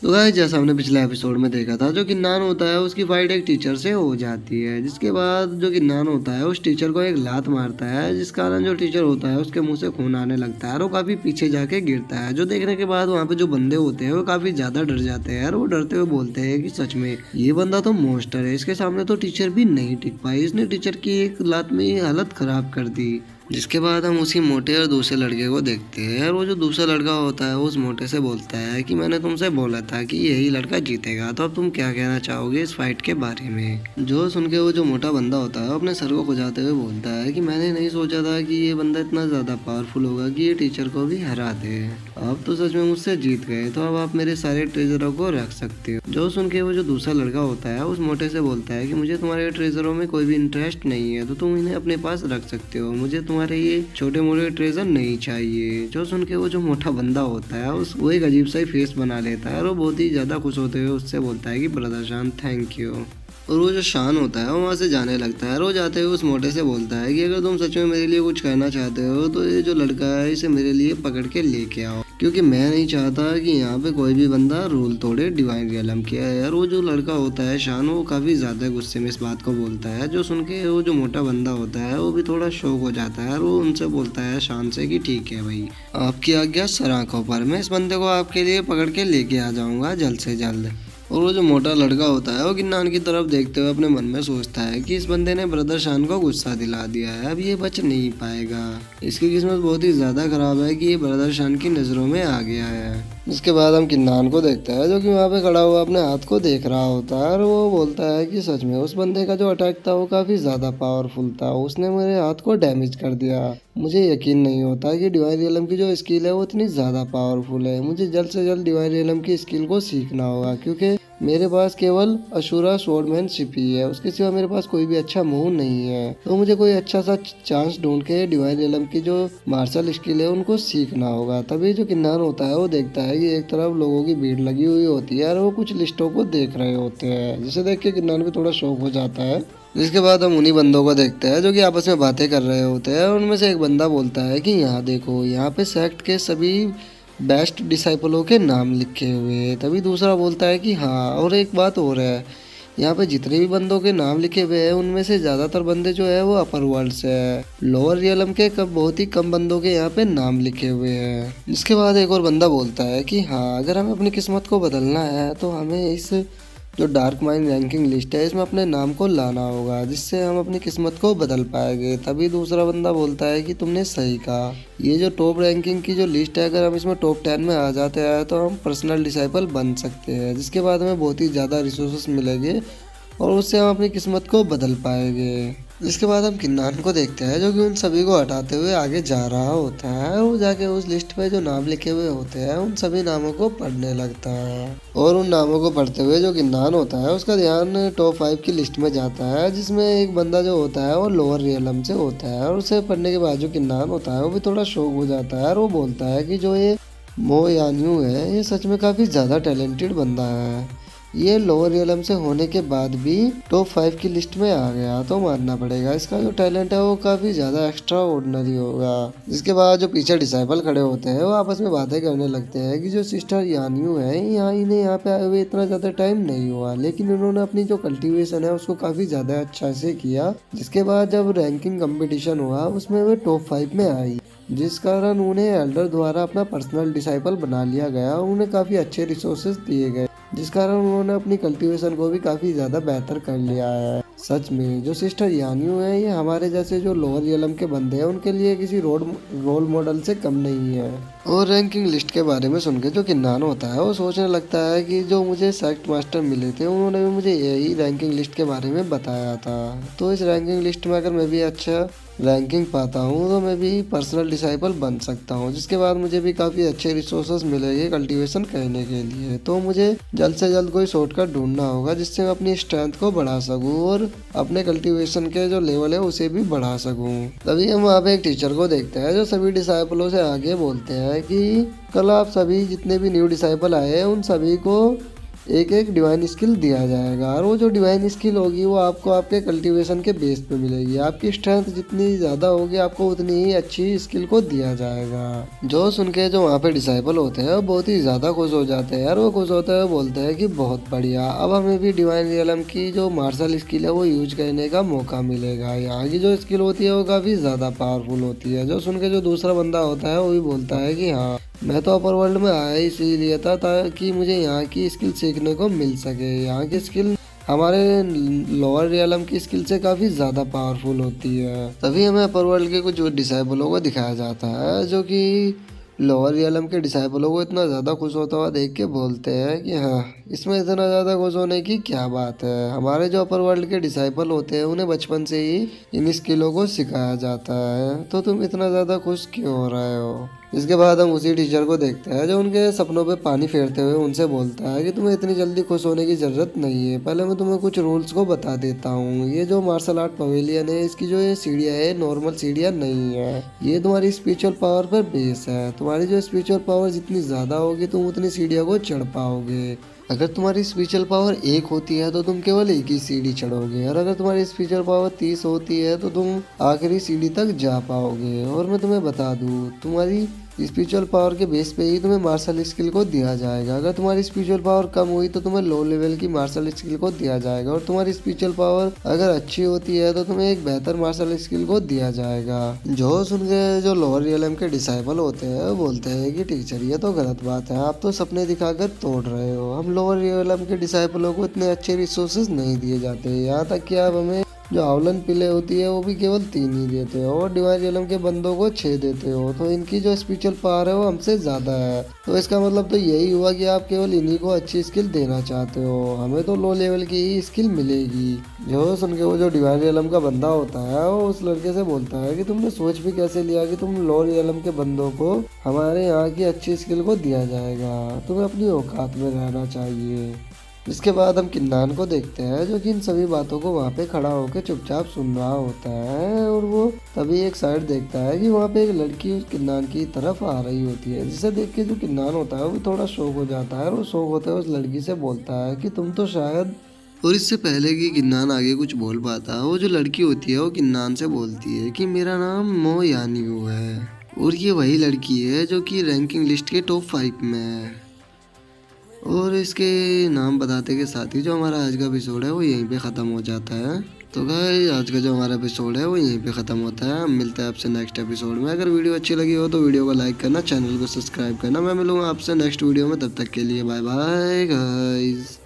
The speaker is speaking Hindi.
तो गाइस जैसा हमने पिछले एपिसोड में देखा था, जो किन्नान होता है उसकी फाइट एक टीचर से हो जाती है, जिसके बाद जो किन्नान होता है उस टीचर को एक लात मारता है, जिस कारण जो टीचर होता है उसके मुंह से खून आने लगता है और वो काफी पीछे जाके गिरता है। जो देखने के बाद वहाँ पे जो बंदे होते हैं वो काफी ज्यादा डर जाते हैं और वो डरते हुए बोलते हैं कि सच में ये बंदा तो मॉन्स्टर है, इसके सामने तो टीचर भी नहीं टिक पाई, इसने टीचर की एक लात में ही हालत खराब कर दी। जिसके बाद हम उसी मोटे और दूसरे लड़के को देखते हैं और वो जो दूसरा लड़का होता है उस मोटे से बोलता है कि मैंने तुमसे बोला था कि यही लड़का जीतेगा, तो अब तुम क्या कहना चाहोगे इस फाइट के बारे में। जो सुन के वो जो मोटा बंदा होता है अपने सर को खुजाते हुए बोलता है कि मैंने नहीं सोचा था कि ये बंदा इतना ज़्यादा पावरफुल होगा कि ये टीचर को भी हरा दे। अब तो सच में मुझसे जीत गए, तो अब आप मेरे सारे ट्रेजरों को रख सकते हो। जो सुन के वो जो दूसरा लड़का होता है उस मोटे से बोलता है कि मुझे तुम्हारे ट्रेजरों में कोई भी इंटरेस्ट नहीं है, तो तुम इन्हें अपने पास रख सकते हो, मुझे तुम्हारे ये छोटे मोटे ट्रेजर नहीं चाहिए। जो सुन के वो जो मोटा बंदा होता है वो एक अजीब सा ही फेस बना लेता है और वो बहुत ही ज्यादा खुश होते हुए उससे बोलता है कि ब्रदर शान थैंक यू। और वो जो शान होता है वो वहाँ से जाने लगता है और वो जाते हुए उस मोटे से बोलता है कि अगर तुम सच में मेरे लिए कुछ करना चाहते हो तो ये जो लड़का है इसे मेरे लिए पकड़ के लेके आओ, क्योंकि मैं नहीं चाहता कि यहाँ पे कोई भी बंदा रूल तोड़े डिवाइन रियलम के। यार वो जो लड़का होता है शान, वो काफ़ी ज़्यादा गुस्से में इस बात को बोलता है। जो सुन के वो जो मोटा बंदा होता है वो भी थोड़ा शौक हो जाता है और वो उनसे बोलता है शान से कि ठीक है भाई, आपकी आज्ञा सर आंखों पर, मैं इस बंदे को आपके लिए पकड़ के लेके आ जाऊँगा जल्द से जल्द। और वो जो मोटा लड़का होता है वो किन्नान की तरफ देखते हुए अपने मन में सोचता है कि इस बंदे ने ब्रदर शान को गुस्सा दिला दिया है, अब ये बच नहीं पाएगा, इसकी किस्मत बहुत ही ज़्यादा खराब है कि ये ब्रदर शान की नज़रों में आ गया है। इसके बाद हम किन्नान को देखते हैं जो कि वहाँ पे खड़ा हुआ अपने हाथ को देख रहा होता है और वो बोलता है कि सच में उस बंदे का जो अटैक था वो काफ़ी ज़्यादा पावरफुल था, उसने मेरे हाथ को डैमेज कर दिया। मुझे यकीन नहीं होता कि डिवाइन रियलम की जो स्किल है वो इतनी ज़्यादा पावरफुल है, मुझे जल्द से जल्द डिवाइन रियलम की स्किल को सीखना होगा, क्योंकि मेरे पास केवल अशुरा स्वॉर्डमैनशिप ही है, उसके सिवा मेरे पास कोई भी अच्छा मूव नहीं है। तो मुझे कोई अच्छा सा चांस ढूंढ के डिवाइन रियलम की जो मार्शल स्किल है उनको सीखना होगा। तभी जो किन्नान होता है वो देखता है कि एक तरफ लोगों की भीड़ लगी हुई होती है और वो कुछ लिस्टों को देख रहे होते हैं, जिसे देख के किन्नान भी थोड़ा शौक हो जाता है। जिसके बाद हम उन्हीं बंदों को देखते हैं जो कि आपस में बातें कर रहे होते हैं। उनमें से एक बंदा बोलता है कि यहाँ देखो, यहाँ पे सेक्ट के सभी बेस्ट डिसाइपलों के नाम लिखे हुए हैं। तभी दूसरा बोलता है कि हाँ, और एक बात और है, यहाँ पे जितने भी बंदों के नाम लिखे हुए हैं उनमें से ज़्यादातर बंदे जो है वो अपर वर्ल्ड से है, लोअर रियलम के बहुत ही कम बंदों के यहाँ पे नाम लिखे हुए हैं। इसके बाद एक और बंदा बोलता है कि हाँ, अगर हमें अपनी किस्मत को बदलना है तो हमें इस जो डार्क माइंड रैंकिंग लिस्ट है इसमें अपने नाम को लाना होगा, जिससे हम अपनी किस्मत को बदल पाएंगे। तभी दूसरा बंदा बोलता है कि तुमने सही कहा, ये जो टॉप रैंकिंग की जो लिस्ट है, अगर हम इसमें टॉप 10 में आ जाते हैं तो हम पर्सनल डिसाइपल बन सकते हैं, जिसके बाद हमें बहुत ही ज़्यादा रिसोर्सेस मिलेंगे और उससे हम अपनी किस्मत को बदल पाएंगे। इसके बाद हम किन्नान को देखते हैं जो कि उन सभी को हटाते हुए आगे जा रहा होता है। वो जाके उस लिस्ट पे जो नाम लिखे हुए होते हैं उन सभी नामों को पढ़ने लगता है और उन नामों को पढ़ते हुए जो किन्नान होता है उसका ध्यान टॉप 5 की लिस्ट में जाता है, जिसमें एक बंदा जो होता है वो लोअर रियलम से होता है। और उसे पढ़ने के बाद जो किन्नान होता है वो भी थोड़ा शौक हो जाता है और वो बोलता है कि जो ये मो यान्यू है ये सच में काफ़ी ज़्यादा टैलेंटेड बंदा है, ये लोअर रियलम से होने के बाद भी टॉप 5 की लिस्ट में आ गया, तो मानना पड़ेगा इसका जो टैलेंट है वो काफ़ी ज़्यादा एक्स्ट्रा ऑर्डिनरी होगा। जिसके बाद जो पीछे डिसाइपल खड़े होते हैं वो आपस में बातें करने लगते हैं कि जो सिस्टर यान्यू है इन्हें यहाँ पे आए हुए इतना ज़्यादा टाइम नहीं हुआ, लेकिन उन्होंने अपनी जो कल्टीवेशन है उसको काफ़ी ज़्यादा अच्छा से किया। जिसके बाद जब रैंकिंग कंपटीशन हुआ उसमें वे टॉप 5 में आई, जिस कारण उन्हें एल्डर द्वारा अपना पर्सनल डिसाइपल बना लिया गया और उन्हें काफ़ी अच्छे रिसोर्सेज दिए गए, जिस कारण उन्होंने अपनी कल्टीवेशन को भी काफ़ी ज़्यादा बेहतर कर लिया है। सच में जो सिस्टर यान्यू है ये हमारे जैसे जो लोअर रियलम के बंदे हैं उनके लिए किसी रोल मॉडल से कम नहीं है। और रैंकिंग लिस्ट के बारे में सुन के जो किन्नान होता है वो सोचने लगता है कि जो मुझे सेक्ट मास्टर मिले थे उन्होंने भी मुझे यही रैंकिंग लिस्ट के बारे में बताया था, तो इस रैंकिंग लिस्ट में अगर मैं भी अच्छा रैंकिंग पाता हूँ तो मैं भी पर्सनल डिसाइपल बन सकता हूँ, जिसके बाद मुझे भी काफ़ी अच्छे रिसोर्सेज मिलेंगे कल्टीवेशन करने के लिए। तो मुझे जल्द से जल्द कोई शॉर्टकट ढूंढना होगा जिससे मैं अपनी स्ट्रेंथ को बढ़ा सकूँ और अपने कल्टीवेशन के जो लेवल है उसे भी बढ़ा सकूँ। तभी हम वहाँ पे एक टीचर को देखते हैं जो सभी डिसाइपलों से आगे बोलते हैं कि कल आप सभी जितने भी न्यू डिसाइपल आए हैं उन सभी को एक एक डिवाइन स्किल दिया जाएगा, और वो जो डिवाइन स्किल होगी वो आपको आपके कल्टीवेशन के बेस पे मिलेगी। आपकी स्ट्रेंथ जितनी ज़्यादा होगी आपको उतनी ही अच्छी स्किल को दिया जाएगा। जो सुन के जो वहाँ पे डिसाइपल होते हैं वो बहुत ही ज़्यादा खुश हो जाते हैं यार। वो खुश होते हुए बोलते हैं कि बहुत बढ़िया, अब हमें भी डिवाइन रियलम की जो मार्शल स्किल है वो यूज करने का मौका मिलेगा। यहाँ की जो स्किल होती है वो काफ़ी ज़्यादा पावरफुल होती है। जो सुन के जो दूसरा बंदा होता है वो भी बोलता है कि हाँ, मैं तो अपर वर्ल्ड में आया इसीलिए था ताकि मुझे यहाँ की स्किल सीखने को मिल सके। यहाँ की स्किल हमारे लोअर रियलम की स्किल से काफ़ी ज़्यादा पावरफुल होती है। तभी हमें अपर वर्ल्ड के कुछ डिसाइबलों को दिखाया जाता है जो कि लोअर रियलम के डिसाइबलों को इतना ज़्यादा खुश होता हुआ देख के बोलते हैं कि हाँ, इसमें इतना ज़्यादा खुश होने की क्या बात है। हमारे जो अपर वर्ल्ड के डिसाइपल होते हैं उन्हें बचपन से ही इन स्किलों को सिखाया जाता है, तो तुम इतना ज़्यादा खुश क्यों हो रहे हो। इसके बाद हम उसी टीचर को देखते हैं जो उनके सपनों पे पानी फेरते हुए उनसे बोलता है कि तुम्हें इतनी जल्दी खुश होने की ज़रूरत नहीं है, पहले मैं तुम्हें कुछ रूल्स को बता देता हूँ। ये जो मार्शल आर्ट पवेलियन है इसकी जो ये सीढ़ियाँ है नॉर्मल सीढ़ियाँ नहीं है, ये तुम्हारी स्पिरिचुअल पावर पर बेस है। तुम्हारी जो स्पिरिचुअल पावर जितनी ज़्यादा होगी तुम उतनी सीढ़ियों को चढ़ पाओगे। अगर तुम्हारी स्पिरिचुअल पावर 1 होती है तो तुम केवल एक ही सीढ़ी चढ़ोगे, और अगर तुम्हारी स्पिरिचुअल पावर 30 होती है तो तुम आखिरी सीढ़ी तक जा पाओगे। और मैं तुम्हें बता दूँ, तुम्हारी स्पिरिचुअल पावर के बेस पे ही तुम्हें मार्शल स्किल को दिया जाएगा। अगर तुम्हारी स्पिरिचुअल पावर कम हुई तो तुम्हें लो लेवल की मार्शल स्किल को दिया जाएगा, और तुम्हारी स्पिरिचुअल पावर अगर अच्छी होती है तो तुम्हें एक बेहतर मार्शल स्किल को दिया जाएगा। जो सुन के जो लोअर रियलम के डिसाइपल होते हैं वो बोलते हैं कि टीचर ये तो गलत बात है, आप तो सपने दिखाकर तोड़ रहे हो। हम लोअर रियलम के डिसाइपलों को इतने अच्छे रिसोर्सेज नहीं दिए जाते, यहाँ तक कि आप हमें जो आंवलन पिले होती है वो भी केवल 3 ही देते हो, और डिवाइन रियलम के बंदों को 6 देते हो। तो इनकी जो स्पिरिचुअल पावर है वो हमसे ज़्यादा है। तो इसका मतलब तो यही हुआ कि आप केवल इन्हीं को अच्छी स्किल देना चाहते हो, हमें तो लो लेवल की ही स्किल मिलेगी। जो सुन के वो जो डिवाइन रियलम का बंदा होता है वो उस लड़के से बोलता है कि तुमने सोच भी कैसे लिया कि तुम लो रियलम के बंदों को हमारे यहाँ की अच्छी स्किल को दिया जाएगा, तुम्हें अपनी औकात में रहना चाहिए। इसके बाद हम किन्नान को देखते हैं जो कि इन सभी बातों को वहाँ पे खड़ा होकर चुपचाप सुन रहा होता है, और वो तभी एक साइड देखता है कि वहाँ पे एक लड़की किन्नान की तरफ आ रही होती है, जिसे देख के जो किन्नान होता है वो थोड़ा शौक हो जाता है, और वो शौक होते हुए उस लड़की से बोलता है कि तुम तो शायद। और इससे पहले कि किन्नान आगे कुछ बोल पाता, वो जो लड़की होती है वो किन्नान से बोलती है कि मेरा नाम मो यानियो है, और ये वही लड़की है जो कि रैंकिंग लिस्ट के टॉप 5 में है। और इसके नाम बताते के साथ ही जो हमारा आज का एपिसोड है वो यहीं पे ख़त्म हो जाता है। तो गाइस आज का जो हमारा एपिसोड है वो यहीं पे ख़त्म होता है। हम मिलते हैं आपसे नेक्स्ट एपिसोड में। अगर वीडियो अच्छी लगी हो तो वीडियो को लाइक करना, चैनल को सब्सक्राइब करना। मैं मिलूँगा आपसे नेक्स्ट वीडियो में, तब तक के लिए बाय बाय गाइस।